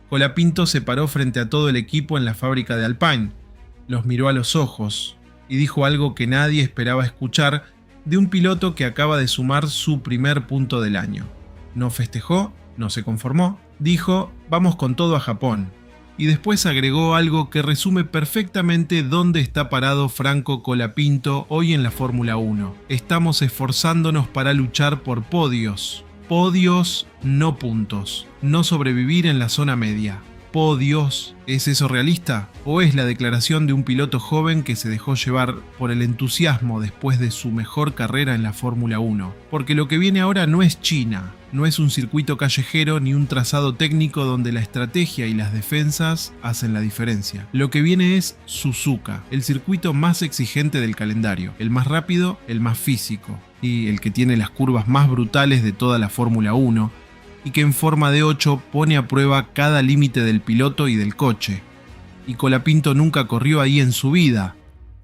Colapinto se paró frente a todo el equipo en la fábrica de Alpine, los miró a los ojos y dijo algo que nadie esperaba escuchar de un piloto que acaba de sumar su primer punto del año. No festejó, no se conformó, dijo: vamos con todo a Japón. Y después agregó algo que resume perfectamente dónde está parado Franco Colapinto hoy en la Fórmula 1. Estamos esforzándonos para luchar por podios. Podios, no puntos. No sobrevivir en la zona media. Podios. ¿Es eso realista? ¿O es la declaración de un piloto joven que se dejó llevar por el entusiasmo después de su mejor carrera en la Fórmula 1? Porque lo que viene ahora no es China. No es un circuito callejero ni un trazado técnico donde la estrategia y las defensas hacen la diferencia. Lo que viene es Suzuka, el circuito más exigente del calendario, el más rápido, el más físico y el que tiene las curvas más brutales de toda la Fórmula 1 y que en forma de 8 pone a prueba cada límite del piloto y del coche. Y Colapinto nunca corrió ahí en su vida.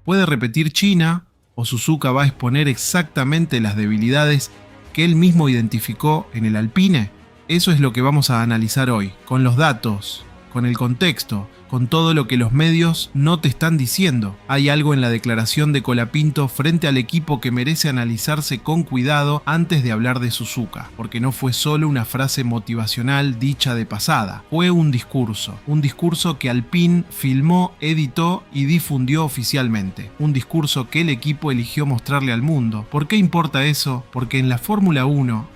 ¿Puede repetir China o Suzuka va a exponer exactamente las debilidades que él mismo identificó en el Alpine? Eso es lo que vamos a analizar hoy, con los datos, con el contexto, con todo lo que los medios no te están diciendo. Hay algo en la declaración de Colapinto frente al equipo que merece analizarse con cuidado antes de hablar de Suzuka, porque no fue solo una frase motivacional dicha de pasada, fue un discurso que Alpine filmó, editó y difundió oficialmente, un discurso que el equipo eligió mostrarle al mundo. ¿Por qué importa eso? Porque en la Fórmula 1,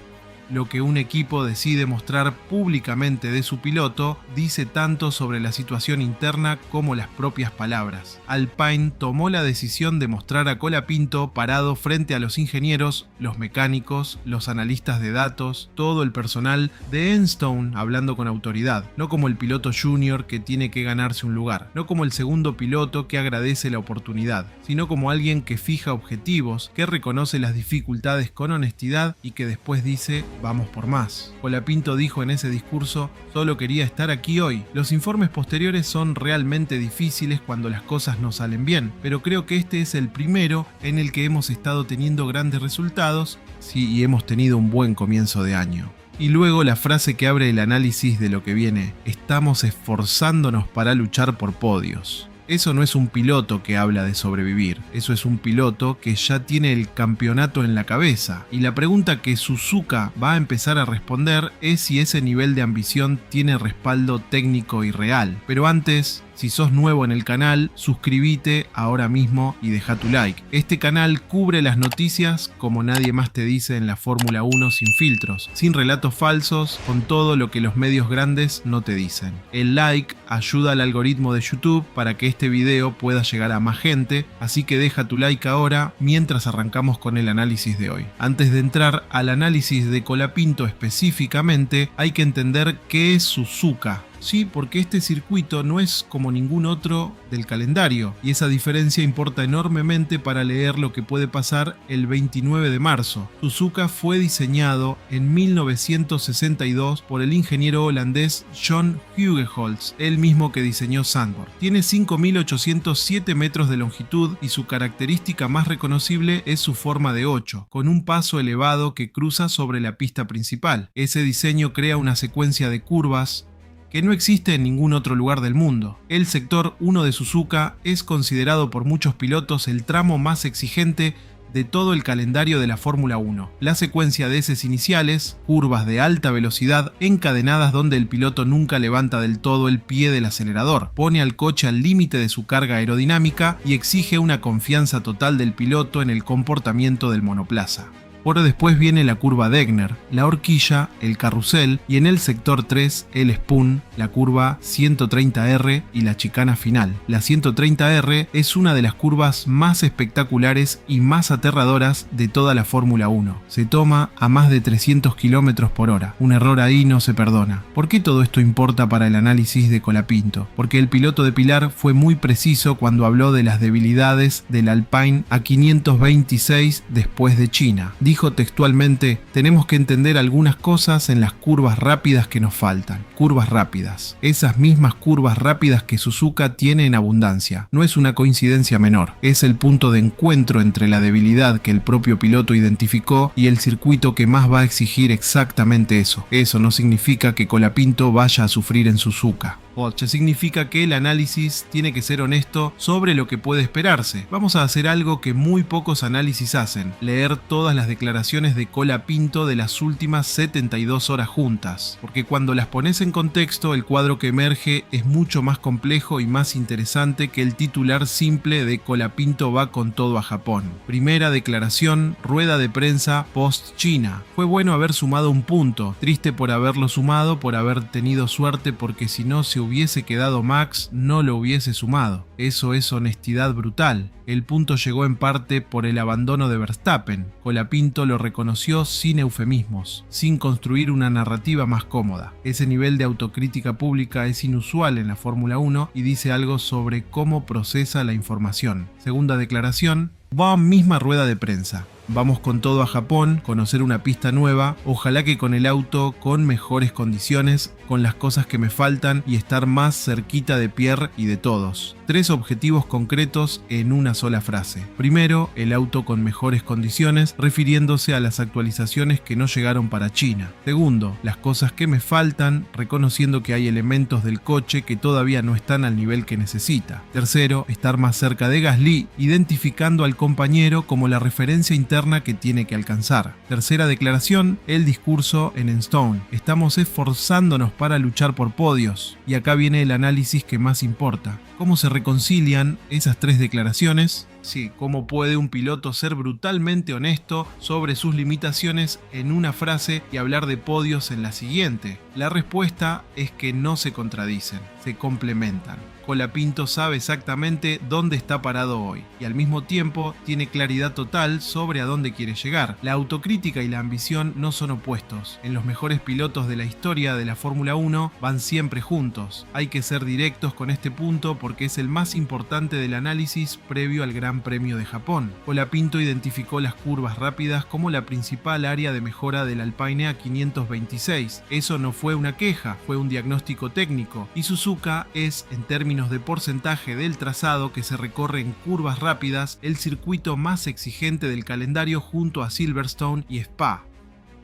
lo que un equipo decide mostrar públicamente de su piloto dice tanto sobre la situación interna como las propias palabras. Alpine tomó la decisión de mostrar a Colapinto parado frente a los ingenieros, los mecánicos, los analistas de datos, todo el personal de Enstone hablando con autoridad, no como el piloto junior que tiene que ganarse un lugar, no como el segundo piloto que agradece la oportunidad, sino como alguien que fija objetivos, que reconoce las dificultades con honestidad y que después dice: vamos por más. Colapinto dijo en ese discurso: solo quería estar aquí hoy. Los informes posteriores son realmente difíciles cuando las cosas no salen bien, pero creo que este es el primero en el que hemos estado teniendo grandes resultados, sí, y hemos tenido un buen comienzo de año. Y luego la frase que abre el análisis de lo que viene: estamos esforzándonos para luchar por podios. Eso no es un piloto que habla de sobrevivir, eso es un piloto que ya tiene el campeonato en la cabeza. Y la pregunta que Suzuka va a empezar a responder es si ese nivel de ambición tiene respaldo técnico y real. Pero antes, si sos nuevo en el canal, suscríbete ahora mismo y deja tu like. Este canal cubre las noticias como nadie más te dice en la Fórmula 1, sin filtros, sin relatos falsos, con todo lo que los medios grandes no te dicen. El like ayuda al algoritmo de YouTube para que este video pueda llegar a más gente, así que deja tu like ahora mientras arrancamos con el análisis de hoy. Antes de entrar al análisis de Colapinto específicamente, hay que entender qué es Suzuka. Sí, porque este circuito no es como ningún otro del calendario, y esa diferencia importa enormemente para leer lo que puede pasar el 29 de marzo. Suzuka fue diseñado en 1962 por el ingeniero holandés John Hugeholtz, el mismo que diseñó Zandvoort. Tiene 5.807 metros de longitud y su característica más reconocible es su forma de 8, con un paso elevado que cruza sobre la pista principal. Ese diseño crea una secuencia de curvas que no existe en ningún otro lugar del mundo. El sector 1 de Suzuka es considerado por muchos pilotos el tramo más exigente de todo el calendario de la Fórmula 1. La secuencia de heces iniciales, curvas de alta velocidad encadenadas donde el piloto nunca levanta del todo el pie del acelerador, pone al coche al límite de su carga aerodinámica y exige una confianza total del piloto en el comportamiento del monoplaza. Por después viene la curva Degner, la horquilla, el carrusel y en el sector 3 el spoon, la curva 130R y la chicana final. La 130R es una de las curvas más espectaculares y más aterradoras de toda la Fórmula 1. Se toma a más de 300 km por hora. Un error ahí no se perdona. ¿Por qué todo esto importa para el análisis de Colapinto? Porque el piloto de Pilar fue muy preciso cuando habló de las debilidades del Alpine a 526 después de China. Dijo textualmente: tenemos que entender algunas cosas en las curvas rápidas que nos faltan. Curvas rápidas. Esas mismas curvas rápidas que Suzuka tiene en abundancia. No es una coincidencia menor. Es el punto de encuentro entre la debilidad que el propio piloto identificó y el circuito que más va a exigir exactamente eso. Eso no significa que Colapinto vaya a sufrir en Suzuka. Significa que el análisis tiene que ser honesto sobre lo que puede esperarse. Vamos a hacer algo que muy pocos análisis hacen: leer todas las declaraciones de Colapinto de las últimas 72 horas juntas, porque cuando las pones en contexto, el cuadro que emerge es mucho más complejo y más interesante que el titular simple de Colapinto va con todo a Japón. Primera declaración, rueda de prensa post-China. Fue bueno haber sumado un punto, triste por haberlo sumado, por haber tenido suerte, porque si no se hubiese quedado Max, no lo hubiese sumado. Eso es honestidad brutal. El punto llegó en parte por el abandono de Verstappen. Colapinto lo reconoció sin eufemismos, sin construir una narrativa más cómoda. Ese nivel de autocrítica pública es inusual en la Fórmula 1 y dice algo sobre cómo procesa la información. Segunda declaración, misma rueda de prensa. Vamos con todo a Japón, conocer una pista nueva, ojalá que con el auto con mejores condiciones, con las cosas que me faltan y estar más cerquita de Pierre y de todos. 3 objetivos concretos en una sola frase. Primero, el auto con mejores condiciones, refiriéndose a las actualizaciones que no llegaron para China. Segundo, las cosas que me faltan, reconociendo que hay elementos del coche que todavía no están al nivel que necesita. Tercero, estar más cerca de Gasly, identificando al compañero como la referencia interna que tiene que alcanzar. Tercera declaración, el discurso en Stone. Estamos esforzándonos para luchar por podios. Y acá viene el análisis que más importa. ¿Cómo se reconcilian esas 3 declaraciones? Sí, ¿cómo puede un piloto ser brutalmente honesto sobre sus limitaciones en una frase y hablar de podios en la siguiente? La respuesta es que no se contradicen, se complementan. Colapinto sabe exactamente dónde está parado hoy y al mismo tiempo tiene claridad total sobre a dónde quiere llegar. La autocrítica y la ambición no son opuestos. En los mejores pilotos de la historia de la Fórmula 1 van siempre juntos. Hay que ser directos con este punto porque es el más importante del análisis previo al Gran Premio de Japón. Colapinto identificó las curvas rápidas como la principal área de mejora del Alpine A526. Eso no fue una queja, fue un diagnóstico técnico, y Suzuka es, en términos de porcentaje del trazado que se recorre en curvas rápidas, el circuito más exigente del calendario junto a Silverstone y Spa.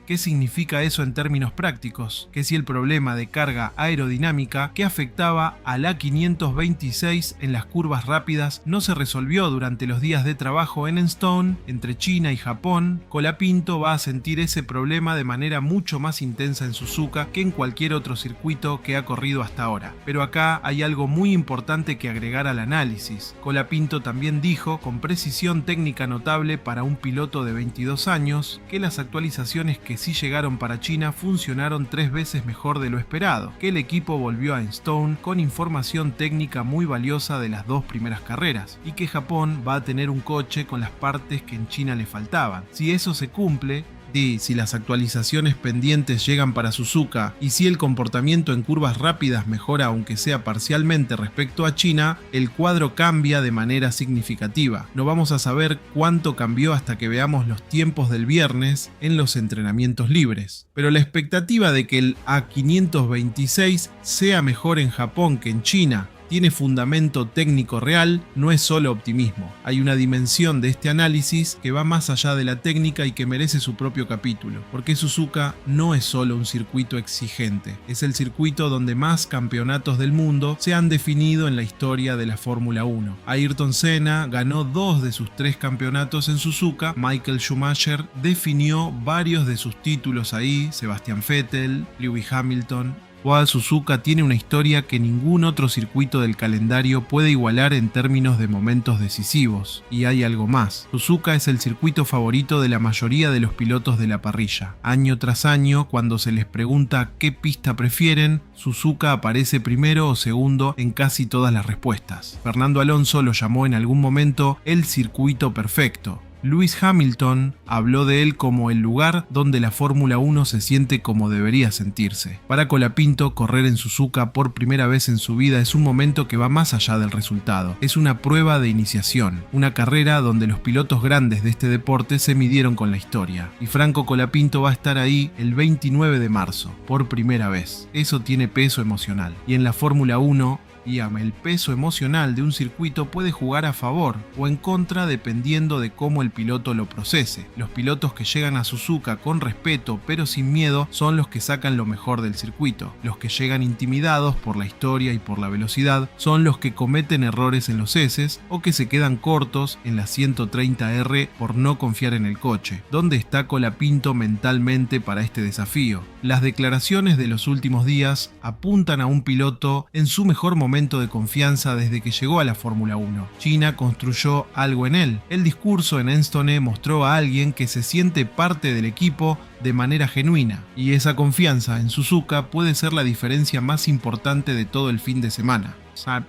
¿Qué significa eso en términos prácticos? Que si el problema de carga aerodinámica que afectaba al A526 en las curvas rápidas no se resolvió durante los días de trabajo en Stone, entre China y Japón, Colapinto va a sentir ese problema de manera mucho más intensa en Suzuka que en cualquier otro circuito que ha corrido hasta ahora. Pero acá hay algo muy importante que agregar al análisis. Colapinto también dijo, con precisión técnica notable para un piloto de 22 años, que las actualizaciones que sí llegaron para China funcionaron 3 veces mejor de lo esperado, que el equipo volvió a Stone con información técnica muy valiosa de las 2 primeras carreras, y que Japón va a tener un coche con las partes que en China le faltaban. Si eso se cumple, y si las actualizaciones pendientes llegan para Suzuka y si el comportamiento en curvas rápidas mejora aunque sea parcialmente respecto a China, el cuadro cambia de manera significativa. No vamos a saber cuánto cambió hasta que veamos los tiempos del viernes en los entrenamientos libres. Pero la expectativa de que el A526 sea mejor en Japón que en China tiene fundamento técnico real, no es solo optimismo. Hay una dimensión de este análisis que va más allá de la técnica y que merece su propio capítulo, porque Suzuka no es solo un circuito exigente, es el circuito donde más campeonatos del mundo se han definido en la historia de la Fórmula 1. Ayrton Senna ganó 2 de sus 3 campeonatos en Suzuka, Michael Schumacher definió varios de sus títulos ahí, Sebastian Vettel, Lewis Hamilton. Suzuka tiene una historia que ningún otro circuito del calendario puede igualar en términos de momentos decisivos. Y hay algo más. Suzuka es el circuito favorito de la mayoría de los pilotos de la parrilla. Año tras año, cuando se les pregunta qué pista prefieren, Suzuka aparece primero o segundo en casi todas las respuestas. Fernando Alonso lo llamó en algún momento el circuito perfecto. Lewis Hamilton habló de él como el lugar donde la Fórmula 1 se siente como debería sentirse. Para Colapinto, correr en Suzuka por primera vez en su vida es un momento que va más allá del resultado. Es una prueba de iniciación, una carrera donde los pilotos grandes de este deporte se midieron con la historia. Y Franco Colapinto va a estar ahí el 29 de marzo, por primera vez. Eso tiene peso emocional. Y en la Fórmula 1, el peso emocional de un circuito puede jugar a favor o en contra dependiendo de cómo el piloto lo procese. Los pilotos que llegan a Suzuka con respeto pero sin miedo son los que sacan lo mejor del circuito. Los que llegan intimidados por la historia y por la velocidad son los que cometen errores en los heces o que se quedan cortos en la 130R por no confiar en el coche. ¿Dónde está Colapinto mentalmente para este desafío? Las declaraciones de los últimos días apuntan a un piloto en su mejor momento de confianza desde que llegó a la Fórmula 1. China construyó algo en él. El discurso en Enstone mostró a alguien que se siente parte del equipo de manera genuina, y esa confianza en Suzuka puede ser la diferencia más importante de todo el fin de semana.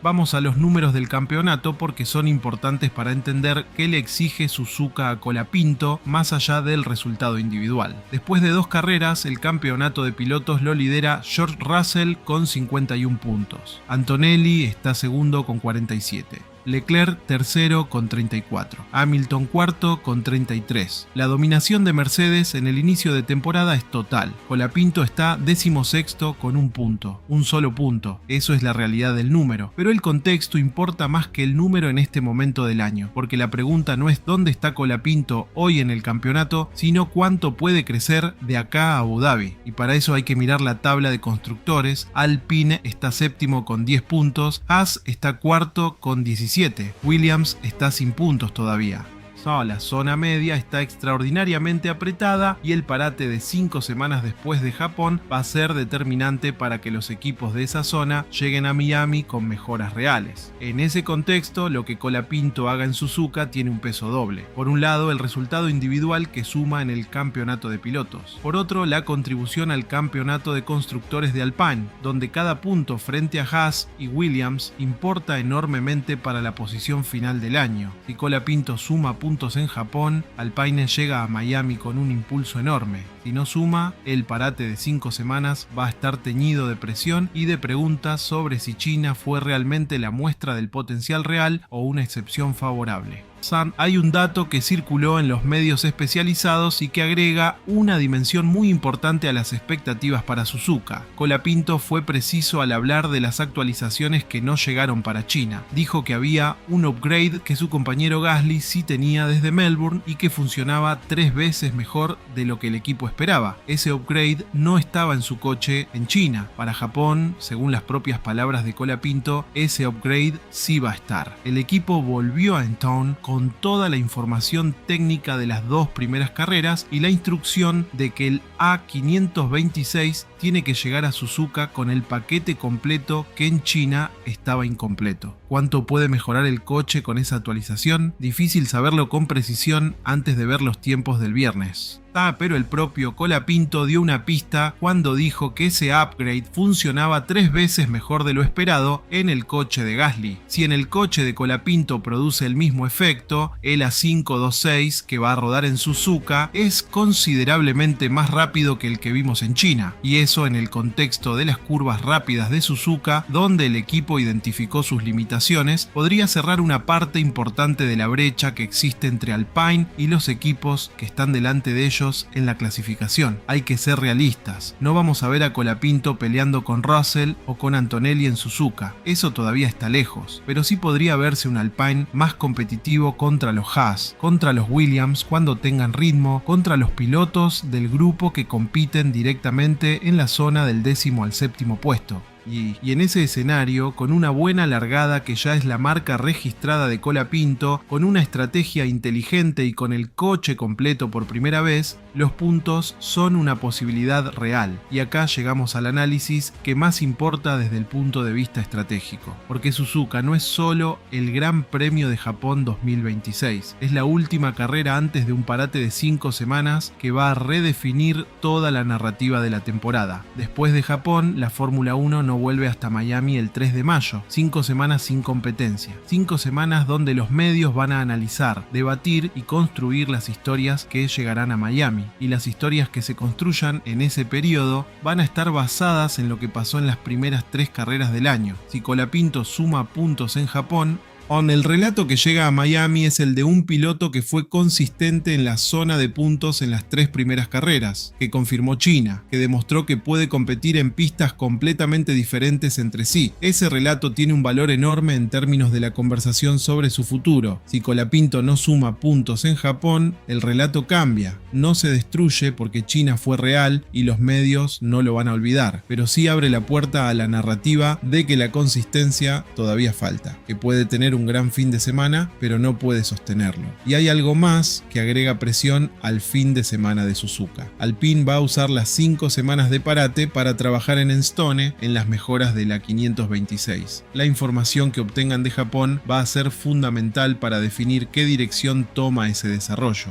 Vamos a los números del campeonato porque son importantes para entender qué le exige Suzuka a Colapinto más allá del resultado individual. Después de 2 carreras, el campeonato de pilotos lo lidera George Russell con 51 puntos. Antonelli está segundo con 47. Leclerc tercero con 34, Hamilton cuarto con 33. La dominación de Mercedes en el inicio de temporada es total. Colapinto está 16º con un solo punto. Eso es la realidad del número, pero el contexto importa más que el número en este momento del año, porque la pregunta no es dónde está Colapinto hoy en el campeonato, sino cuánto puede crecer de acá a Abu Dhabi. Y para eso hay que mirar la tabla de constructores. Alpine está séptimo con 10 puntos, Haas está cuarto con 17. Williams está sin puntos todavía. La zona media está extraordinariamente apretada y el parate de 5 semanas después de Japón va a ser determinante para que los equipos de esa zona lleguen a Miami con mejoras reales. En ese contexto, lo que Colapinto haga en Suzuka tiene un peso doble. Por un lado, el resultado individual que suma en el campeonato de pilotos. Por otro, la contribución al campeonato de constructores de Alpine, donde cada punto frente a Haas y Williams importa enormemente para la posición final del año. Si Colapinto suma puntos en Japón, Alpine llega a Miami con un impulso enorme. Si no suma, el parate de 5 semanas va a estar teñido de presión y de preguntas sobre si China fue realmente la muestra del potencial real o una excepción favorable. Hay un dato que circuló en los medios especializados y que agrega una dimensión muy importante a las expectativas para Suzuka. Colapinto fue preciso al hablar de las actualizaciones que no llegaron para China. Dijo que había un upgrade que su compañero Gasly sí tenía desde Melbourne y que funcionaba 3 veces mejor de lo que el equipo esperaba. Ese upgrade no estaba en su coche en China. Para Japón, según las propias palabras de Colapinto, ese upgrade sí va a estar. El equipo volvió a Enstone con toda la información técnica de las 2 primeras carreras y la instrucción de que el A526 tiene que llegar a Suzuka con el paquete completo que en China estaba incompleto. ¿Cuánto puede mejorar el coche con esa actualización? Difícil saberlo con precisión antes de ver los tiempos del viernes. Pero el propio Colapinto dio una pista cuando dijo que ese upgrade funcionaba 3 veces mejor de lo esperado en el coche de Gasly. Si en el coche de Colapinto produce el mismo efecto, el A526 que va a rodar en Suzuka es considerablemente más rápido que el que vimos en China, y eso en el contexto de las curvas rápidas de Suzuka, donde el equipo identificó sus limitaciones, podría cerrar una parte importante de la brecha que existe entre Alpine y los equipos que están delante de ellos en la clasificación. Hay que ser realistas. No vamos a ver a Colapinto peleando con Russell o con Antonelli en Suzuka. Eso todavía está lejos. Pero sí podría verse un Alpine más competitivo contra los Haas, contra los Williams cuando tengan ritmo, contra los pilotos del grupo que compiten directamente en la zona del 10º al 7º puesto. Y en ese escenario, con una buena largada que ya es la marca registrada de Colapinto, con una estrategia inteligente y con el coche completo por primera vez, los puntos son una posibilidad real. Y acá llegamos al análisis que más importa desde el punto de vista estratégico. Porque Suzuka no es solo el Gran Premio de Japón 2026, es la última carrera antes de un parate de 5 semanas que va a redefinir toda la narrativa de la temporada. Después de Japón, la Fórmula 1 no no vuelve hasta Miami el 3 de mayo, 5 semanas sin competencia, 5 semanas donde los medios van a analizar, debatir y construir las historias que llegarán a Miami, y las historias que se construyan en ese periodo van a estar basadas en lo que pasó en las primeras 3 carreras del año. Si Colapinto suma puntos en Japón, el relato que llega a Miami es el de un piloto que fue consistente en la zona de puntos en las 3 primeras carreras, que confirmó China, que demostró que puede competir en pistas completamente diferentes entre sí. Ese relato tiene un valor enorme en términos de la conversación sobre su futuro. Si Colapinto no suma puntos en Japón, el relato cambia. No se destruye porque China fue real y los medios no lo van a olvidar, pero sí abre la puerta a la narrativa de que la consistencia todavía falta, que puede tener un gran fin de semana, pero no puede sostenerlo. Y hay algo más que agrega presión al fin de semana de Suzuka. Alpine va a usar las 5 semanas de parate para trabajar en Enstone en las mejoras de la 526. La información que obtengan de Japón va a ser fundamental para definir qué dirección toma ese desarrollo.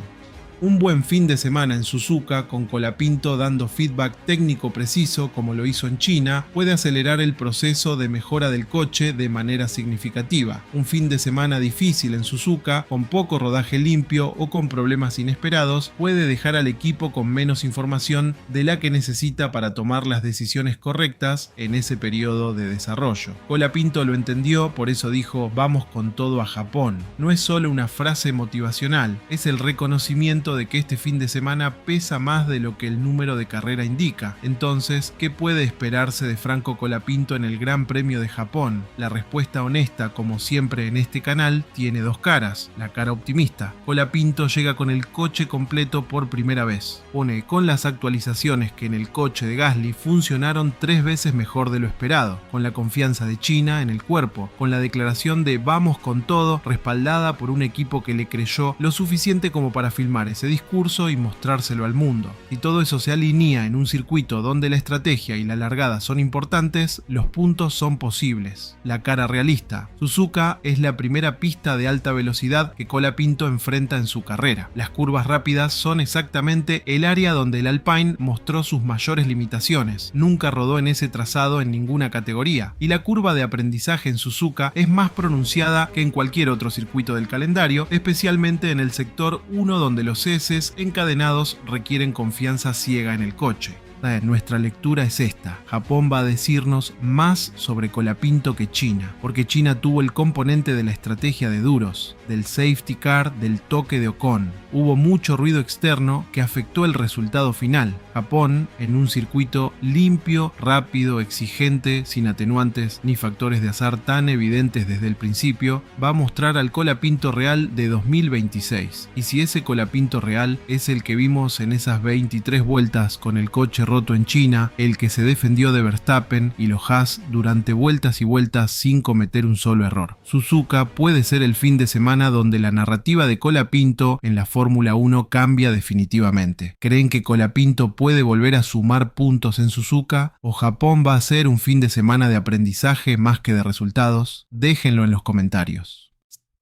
Un buen fin de semana en Suzuka, con Colapinto dando feedback técnico preciso como lo hizo en China, puede acelerar el proceso de mejora del coche de manera significativa. Un fin de semana difícil en Suzuka, con poco rodaje limpio o con problemas inesperados, puede dejar al equipo con menos información de la que necesita para tomar las decisiones correctas en ese periodo de desarrollo. Colapinto lo entendió, por eso dijo: "Vamos con todo a Japón". No es solo una frase motivacional, es el reconocimiento de que este fin de semana pesa más de lo que el número de carrera indica. Entonces, ¿qué puede esperarse de Franco Colapinto en el Gran Premio de Japón? La respuesta honesta, como siempre en este canal, tiene 2 caras. La cara optimista: Colapinto llega con el coche completo por primera vez. Pone con las actualizaciones que en el coche de Gasly funcionaron 3 veces mejor de lo esperado, con la confianza de China en el cuerpo, con la declaración de "vamos con todo", respaldada por un equipo que le creyó lo suficiente como para filmar ese discurso y mostrárselo al mundo. Si todo eso se alinea en un circuito donde la estrategia y la largada son importantes, los puntos son posibles. La cara realista: Suzuka es la primera pista de alta velocidad que Colapinto enfrenta en su carrera. Las curvas rápidas son exactamente el área donde el Alpine mostró sus mayores limitaciones. Nunca rodó en ese trazado en ninguna categoría, y la curva de aprendizaje en Suzuka es más pronunciada que en cualquier otro circuito del calendario, especialmente en el sector 1, donde los S encadenados requieren confianza ciega en el coche. Nuestra lectura es esta: Japón va a decirnos más sobre Colapinto que China, porque China tuvo el componente de la estrategia de duros, del safety car, del toque de Ocon. Hubo mucho ruido externo que afectó el resultado final. Japón, en un circuito limpio, rápido, exigente, sin atenuantes ni factores de azar tan evidentes desde el principio, va a mostrar al Colapinto real de 2026. Y si ese Colapinto real es el que vimos en esas 23 vueltas con el coche roto en China, el que se defendió de Verstappen y los Haas durante vueltas y vueltas sin cometer un solo error, Suzuka puede ser el fin de semana donde la narrativa de Colapinto en la Fórmula 1 cambia definitivamente. ¿Creen que Colapinto puede volver a sumar puntos en Suzuka? ¿O Japón va a ser un fin de semana de aprendizaje más que de resultados? Déjenlo en los comentarios.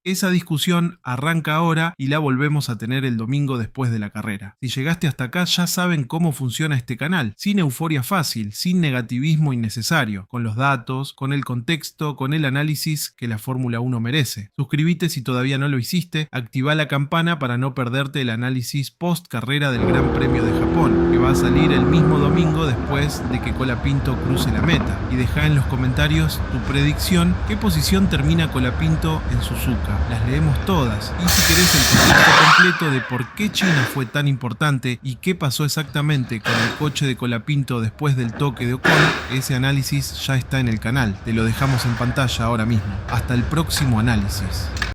Esa discusión arranca ahora y la volvemos a tener el domingo después de la carrera. Si llegaste hasta acá, ya saben cómo funciona este canal, sin euforia fácil, sin negativismo innecesario, con los datos, con el contexto, con el análisis que la Fórmula 1 merece. Suscríbete si todavía no lo hiciste, activa la campana para no perderte el análisis post carrera del Gran Premio de Japón, que va a salir el mismo domingo después de que Colapinto cruce la meta. Y deja en los comentarios tu predicción: ¿qué posición termina Colapinto en Suzuka? Las leemos todas, y si querés el contexto completo de por qué China fue tan importante y qué pasó exactamente con el coche de Colapinto después del toque de Ocon, ese análisis ya está en el canal, te lo dejamos en pantalla ahora mismo. Hasta el próximo análisis.